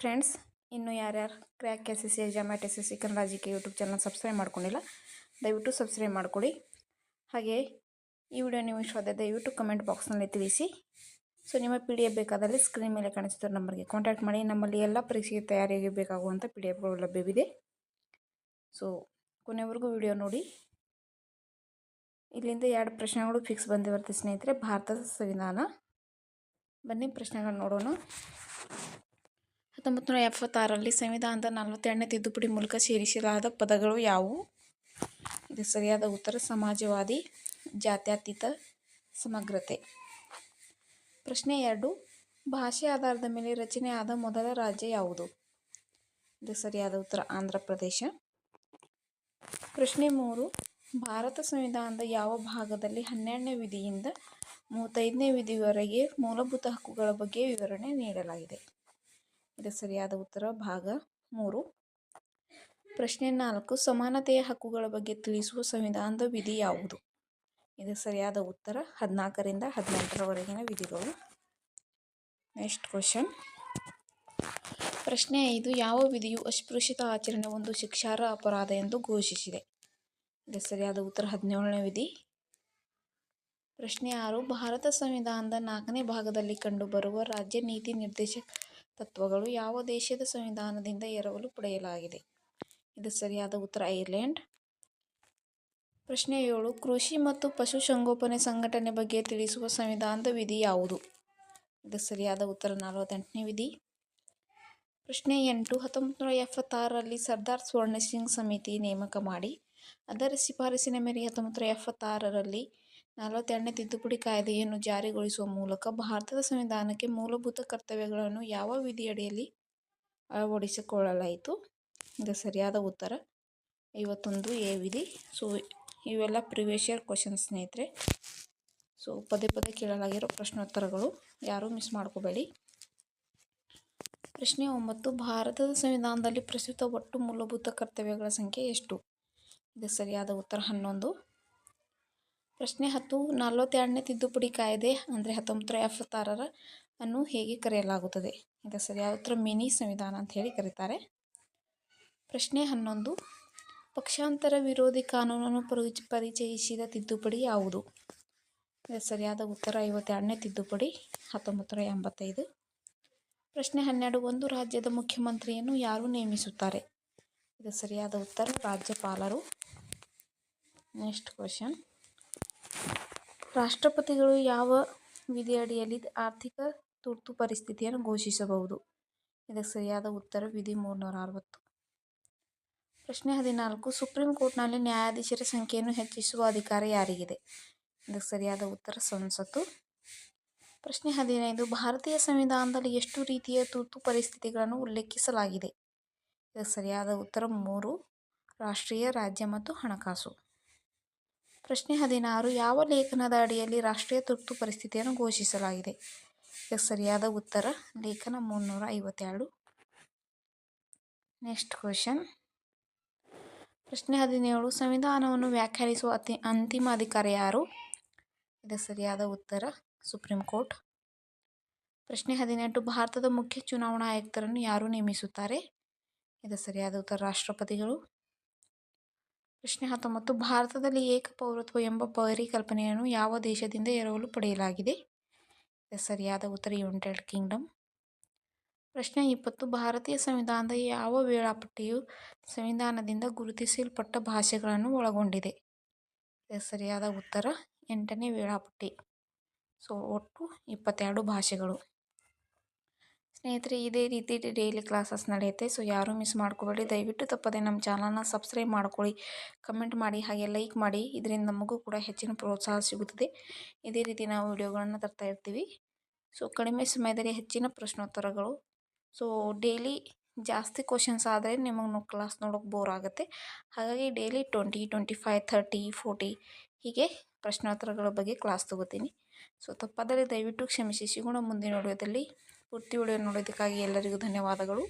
Friends, ಇನ್ನು ಯಾರ್ಯಾರು crack S S C exam S S C Kannada G K YouTube channel subscribe ಮಾಡ್ಕೊಂಡಿಲ್ಲ, ದಯವಿಟ್ಟು subscribe ಮಾಡಿಕೊಡಿ. ಹಾಗೆ ಈ ವಿಡಿಯೋ ನೀವು ಇಷ್ಟವಾದರೆ ದಯವಿಟ್ಟು ಕಮೆಂಟ್ ಬಾಕ್ಸ್ನಲ್ಲಿ ತಿಳಿಸಿ. ಸೊ ನಿಮ್ಮ ಪಿ ಡಿ ಎಫ್ ಬೇಕಾದಲ್ಲಿ ಸ್ಕ್ರೀನ್ ಮೇಲೆ ಕಾಣಿಸುತ್ತಿರೋ ನಂಬರ್ಗೆ ಕಾಂಟ್ಯಾಕ್ಟ್ ಮಾಡಿ. ನಮ್ಮಲ್ಲಿ ಎಲ್ಲ ಪರೀಕ್ಷೆಗೆ ತಯಾರಿಗೆ ಬೇಕಾಗುವಂಥ ಪಿ ಡಿ ಎಫ್ಗಳು ಲಭ್ಯವಿದೆ. ಸೊ ಕೊನೆವರೆಗೂ ವಿಡಿಯೋ ನೋಡಿ. ಇಲ್ಲಿಂದ 2 ಪ್ರಶ್ನೆಗಳು ಫಿಕ್ಸ್ ಬಂದಿರುತ್ತೆ ಸ್ನೇಹಿತರೆ. ಭಾರತದ ಸಂವಿಧಾನ. ಬನ್ನಿ ಪ್ರಶ್ನೆಗಳು ನೋಡೋಣ. 1976ರಲ್ಲಿ ಸಂವಿಧಾನದ 42ನೇ ತಿದ್ದುಪಡಿ ಮೂಲಕ ಸೇರಿಸಲಾದ ಪದಗಳು ಯಾವುವು? ಇದು ಸರಿಯಾದ ಉತ್ತರ ಸಮಾಜವಾದಿ, ಜಾತ್ಯತೀತ, ಸಮಗ್ರತೆ. ಪ್ರಶ್ನೆ 2, ಭಾಷೆ ಆಧಾರದ ಮೇಲೆ ರಚನೆಯಾದ ಮೊದಲ ರಾಜ್ಯ ಯಾವುದು? ಇದು ಸರಿಯಾದ ಉತ್ತರ ಆಂಧ್ರ ಪ್ರದೇಶ. ಪ್ರಶ್ನೆ 3, ಭಾರತ ಸಂವಿಧಾನದ ಯಾವ ಭಾಗದಲ್ಲಿ 12ನೇ ವಿಧಿಯಿಂದ 35ನೇ ವಿಧಿವರೆಗೆ ಮೂಲಭೂತ ಹಕ್ಕುಗಳ ಬಗ್ಗೆ ವಿವರಣೆ ನೀಡಲಾಗಿದೆ? ಇದು ಸರಿಯಾದ ಉತ್ತರ ಭಾಗ 3. ಪ್ರಶ್ನೆ 4, ಸಮಾನತೆಯ ಹಕ್ಕುಗಳ ಬಗ್ಗೆ ತಿಳಿಸುವ ಸಂವಿಧಾನದ ವಿಧಿ ಯಾವುದು? ಇದು ಸರಿಯಾದ ಉತ್ತರ 14ರಿಂದ 18ರವರೆಗಿನ ವಿಧಿಗಳು. Next question. ಪ್ರಶ್ನೆ 5, ಯಾವ ವಿಧಿಯು ಅಸ್ಪೃಶ್ಯತಾ ಆಚರಣೆ ಒಂದು ಶಿಕ್ಷಾರ್ಹ ಅಪರಾಧ ಎಂದು ಘೋಷಿಸಿದೆ? ಇದು ಸರಿಯಾದ ಉತ್ತರ 17ನೇ ವಿಧಿ. ಪ್ರಶ್ನೆ 6, ಭಾರತ ಸಂವಿಧಾನದ 4ನೇ ಭಾಗದಲ್ಲಿ ಕಂಡುಬರುವ ರಾಜ್ಯ ನೀತಿ ನಿರ್ದೇಶಕ ತತ್ವಗಳು ಯಾವ ದೇಶದ ಸಂವಿಧಾನದಿಂದ ಎರವಲು ಪಡೆಯಲಾಗಿದೆ? ಇದು ಸರಿಯಾದ ಉತ್ತರ ಐರ್ಲೆಂಡ್. ಪ್ರಶ್ನೆ 7, ಕೃಷಿ ಮತ್ತು ಪಶುಸಂಗೋಪನೆ ಸಂಘಟನೆ ಬಗ್ಗೆ ತಿಳಿಸುವ ಸಂವಿಧಾನದ ವಿಧಿ ಯಾವುದು? ಇದು ಸರಿಯಾದ ಉತ್ತರ 48ನೇ ವಿಧಿ. ಪ್ರಶ್ನೆ 8, 1976ರಲ್ಲಿ ಸರ್ದಾರ್ ಸ್ವರ್ಣ ಸಿಂಗ್ ಸಮಿತಿ ನೇಮಕ ಮಾಡಿ ಅದರ ಶಿಫಾರಸಿನ ಮೇರೆಗೆ 1976ರಲ್ಲಿ 42ನೇ ತಿದ್ದುಪಡಿ ಕಾಯ್ದೆಯನ್ನು ಜಾರಿಗೊಳಿಸುವ ಮೂಲಕ ಭಾರತದ ಸಂವಿಧಾನಕ್ಕೆ ಮೂಲಭೂತ ಕರ್ತವ್ಯಗಳನ್ನು ಯಾವ ವಿಧಿಯಡಿಯಲ್ಲಿ ಅಳವಡಿಸಿಕೊಳ್ಳಲಾಯಿತು? ಇದು ಸರಿಯಾದ ಉತ್ತರ 51A ವಿಧಿ. ಸೊ ಇವೆಲ್ಲ ಪ್ರಿವಿಯಸ್ ಇಯರ್ ಕ್ವಶನ್ಸ್ ಸ್ನೇಹಿತರೆ. ಸೊ ಪದೇ ಪದೇ ಕೇಳಲಾಗಿರೋ ಪ್ರಶ್ನೋತ್ತರಗಳು, ಯಾರೂ ಮಿಸ್ ಮಾಡ್ಕೋಬೇಡಿ. ಪ್ರಶ್ನೆ 9, ಭಾರತದ ಸಂವಿಧಾನದಲ್ಲಿ ಪ್ರಸ್ತುತ ಒಟ್ಟು ಮೂಲಭೂತ ಕರ್ತವ್ಯಗಳ ಸಂಖ್ಯೆ ಎಷ್ಟು? ಇದು ಸರಿಯಾದ ಉತ್ತರ 11. ಪ್ರಶ್ನೆ 10, 42ನೇ ತಿದ್ದುಪಡಿ ಕಾಯ್ದೆ ಅಂದರೆ 1976 ಅನ್ನು ಹೇಗೆ ಕರೆಯಲಾಗುತ್ತದೆ? ಇದು ಸರಿಯಾದ ಉತ್ತರ ಮಿನಿ ಸಂವಿಧಾನ ಅಂತ ಹೇಳಿ ಕರೀತಾರೆ. ಪ್ರಶ್ನೆ 11, ಪಕ್ಷಾಂತರ ವಿರೋಧಿ ಕಾನೂನನ್ನು ಪರಿಚಯಿಸಿದ ತಿದ್ದುಪಡಿ ಯಾವುದು? ಇದು ಸರಿಯಾದ ಉತ್ತರ 52ನೇ ತಿದ್ದುಪಡಿ 1985. ಪ್ರಶ್ನೆ 12, ಒಂದು ರಾಜ್ಯದ ಮುಖ್ಯಮಂತ್ರಿಯನ್ನು ಯಾರು ನೇಮಿಸುತ್ತಾರೆ? ಇದು ಸರಿಯಾದ ಉತ್ತರ ರಾಜ್ಯಪಾಲರು. Next question. ರಾಷ್ಟ್ರಪತಿಗಳು ಯಾವ ವಿಧಿಯಡಿಯಲ್ಲಿ ಆರ್ಥಿಕ ತುರ್ತು ಪರಿಸ್ಥಿತಿಯನ್ನು ಘೋಷಿಸಬಹುದು? ಇದಕ್ಕೆ ಸರಿಯಾದ ಉತ್ತರ ವಿಧಿ 360. ಪ್ರಶ್ನೆ 14, ಸುಪ್ರೀಂ ಕೋರ್ಟ್ನಲ್ಲಿ ನ್ಯಾಯಾಧೀಶರ ಸಂಖ್ಯೆಯನ್ನು ಹೆಚ್ಚಿಸುವ ಅಧಿಕಾರ ಯಾರಿಗಿದೆ? ಇದಕ್ಕೆ ಸರಿಯಾದ ಉತ್ತರ ಸಂಸತ್ತು. ಪ್ರಶ್ನೆ 15, ಭಾರತೀಯ ಸಂವಿಧಾನದಲ್ಲಿ ಎಷ್ಟು ರೀತಿಯ ತುರ್ತು ಪರಿಸ್ಥಿತಿಗಳನ್ನು ಉಲ್ಲೇಖಿಸಲಾಗಿದೆ? ಇದಕ್ಕೆ ಸರಿಯಾದ ಉತ್ತರ 3: ರಾಷ್ಟ್ರೀಯ, ರಾಜ್ಯ ಮತ್ತು ಹಣಕಾಸು. ಪ್ರಶ್ನೆ 16, ಯಾವ ಲೇಖನದ ಅಡಿಯಲ್ಲಿ ರಾಷ್ಟ್ರೀಯ ತುರ್ತು ಪರಿಸ್ಥಿತಿಯನ್ನು ಘೋಷಿಸಲಾಗಿದೆ? ಇದಕ್ಕೆ ಸರಿಯಾದ ಉತ್ತರ ಲೇಖನ 352. Next question. ಪ್ರಶ್ನೆ 17, ಸಂವಿಧಾನವನ್ನು ವ್ಯಾಖ್ಯಾನಿಸುವ ಅಂತಿಮ ಅಧಿಕಾರ ಯಾರು? ಇದಕ್ಕೆ ಸರಿಯಾದ ಉತ್ತರ ಸುಪ್ರೀಂ ಕೋರ್ಟ್. ಪ್ರಶ್ನೆ 18, ಭಾರತದ ಮುಖ್ಯ ಚುನಾವಣಾ ಆಯುಕ್ತರನ್ನು ಯಾರು ನೇಮಿಸುತ್ತಾರೆ? ಇದಕ್ಕೆ ಸರಿಯಾದ ಉತ್ತರ ರಾಷ್ಟ್ರಪತಿಗಳು. ಪ್ರಶ್ನೆ 19, ಭಾರತದಲ್ಲಿ ಏಕಪೌರತ್ವ ಎಂಬ ಪರಿಕಲ್ಪನೆಯನ್ನು ಯಾವ ದೇಶದಿಂದ ಎರವಲು ಪಡೆಯಲಾಗಿದೆ? ಇದಕ್ಕೆ ಸರಿಯಾದ ಉತ್ತರ ಯುನೈಟೆಡ್ ಕಿಂಗ್ಡಮ್. ಪ್ರಶ್ನೆ 20, ಭಾರತೀಯ ಸಂವಿಧಾನದ ಯಾವ ವೇಳಾಪಟ್ಟಿಯು ಸಂವಿಧಾನದಿಂದ ಗುರುತಿಸಲ್ಪಟ್ಟ ಭಾಷೆಗಳನ್ನು ಒಳಗೊಂಡಿದೆ? ಇದಕ್ಕೆ ಸರಿಯಾದ ಉತ್ತರ 8ನೇ ವೇಳಾಪಟ್ಟಿ. ಸೊ ಒಟ್ಟು 22 ಭಾಷೆಗಳು. ಸ್ನೇಹಿತರೆ, ಇದೇ ರೀತಿ ಡೈಲಿ ಕ್ಲಾಸಸ್ ನಡೆಯುತ್ತೆ. ಸೊ ಯಾರೂ ಮಿಸ್ ಮಾಡ್ಕೋಬೇಡಿ. ದಯವಿಟ್ಟು ತಪ್ಪದೆ ನಮ್ಮ ಚಾನಲ್ನ ಸಬ್ಸ್ಕ್ರೈಬ್ ಮಾಡ್ಕೊಳ್ಳಿ, ಕಮೆಂಟ್ ಮಾಡಿ, ಹಾಗೆ ಲೈಕ್ ಮಾಡಿ. ಇದರಿಂದ ನಮಗೂ ಕೂಡ ಹೆಚ್ಚಿನ ಪ್ರೋತ್ಸಾಹ ಸಿಗುತ್ತದೆ. ಇದೇ ರೀತಿ ನಾವು ವಿಡಿಯೋಗಳನ್ನು ತರ್ತಾ ಇರ್ತೀವಿ. ಸೊ ಕಡಿಮೆ ಸಮಯದಲ್ಲಿ ಹೆಚ್ಚಿನ ಪ್ರಶ್ನೋತ್ತರಗಳು. ಸೊ ಡೈಲಿ ಜಾಸ್ತಿ ಕ್ವಶನ್ಸ್ ಆದರೆ ನಿಮಗೆ ಕ್ಲಾಸ್ ನೋಡೋಕೆ ಬೋರ್ ಆಗುತ್ತೆ. ಹಾಗಾಗಿ ಡೈಲಿ 20, 25, 30, 40 ಹೀಗೆ ಪ್ರಶ್ನೋತ್ತರಗಳ ಬಗ್ಗೆ ಕ್ಲಾಸ್ ತೊಗೋತೀನಿ. ಸೊ ತಪ್ಪಾದರೆ ದಯವಿಟ್ಟು ಕ್ಷಮಿಸಿ. ಸಿಗೋಣ ಮುಂದಿನ ವಿಡಿಯೋದಲ್ಲಿ. ಪೂರ್ತಿ ವಿಡಿಯೋ ನೋಡೋದಕ್ಕಾಗಿ ಎಲ್ಲರಿಗೂ ಧನ್ಯವಾದಗಳು.